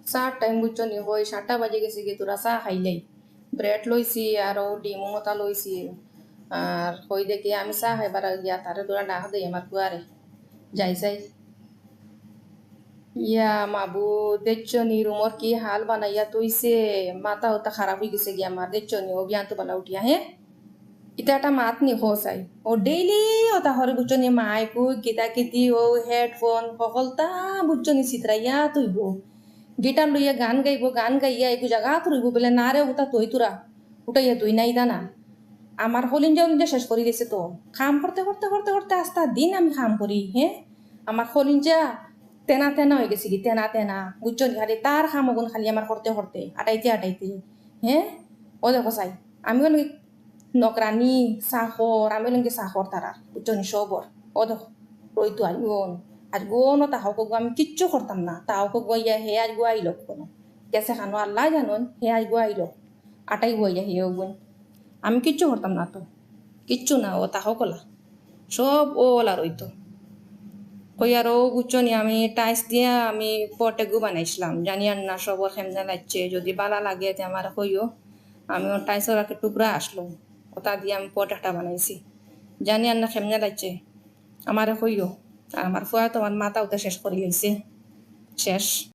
চাহ টাইম বুঝছো নি হয় 7টা বাজে গেছে কি তোরা চাহ খাইলাই ব্রেড লইছি আর ডিমও মতা লইছি আর হই দেখি আমি চাহ খাইবার গিয়া তারে তোরা ডাক দেই আমার কুয়ারে যাই যাই ইয়া মাবু দেখছো নি রুমর কি হাল বানাইয়া তুইছে মাথা ওটা খারাপ হয়ে গেছে গিয়া আমার দেখছো নি অভিয়ান তো বালা উঠিয়া হ্যাঁ এটা একটা মাত নি হসাই ও ডেইলি ওটা হরে বুঝছো নি মাইকু গীতা কিতি ও হেডফোন সকলটা বুঝছো নি চিত্রাইয়া তুইব গিটার লইয়া গান গাইব গান গাইয়া একু জায়গা তুইব বলে না রে ওটা তুই তোরা উঠাইয়া তুই নাই দানা আমার হলিঞ্জা শেষ করে দিয়েছে তো কাম করতে করতে করতে করতে আস্তা দিন আমি কাম করি হ্যাঁ আমার হলিঞ্জা তেনা তেনা হয়ে গেছে কি তেনা তেনা বুঝছো নি খালি তার কাম ওগুন খালি আমার করতে করতে আটাইতে আটাইতে হ্যাঁ ও দেখো চাই আমিও নাকি নকরানি চাকর আমি নাকি চাকর তারা বুঝছো নি সবর ও দেখো রইতো আজ গোন তাহাকে আমি কিচ্ছু করতাম না তাহাকে গইয়া হে আজ গোয়াইল কোনো গেছে খানো আল্লাহ জানুন হে আজ গোয়াইল আটাই গইয়া হে ওগুন আমি কিচ্ছু করতাম না তো কিচ্ছু না ও তাহ কলা সব ও ওলা রইতো কই আর ও গুচ্ছনি আমি টাইস দিয়া আমি পটেগু বানাইছিলাম জানি আর না সবর খেমনা লাগছে যদি বালা লাগে তে আমার কইও আমি ও টাইসের একটা টুকরা আসলো ওটা দিয়ে আমি পট একটা বানাইছি জানি আর না খেমনা লাগছে আমার কইও আর আমার ফুয়া তো আমার মাথা ওটা শেষ করে গেছে শেষ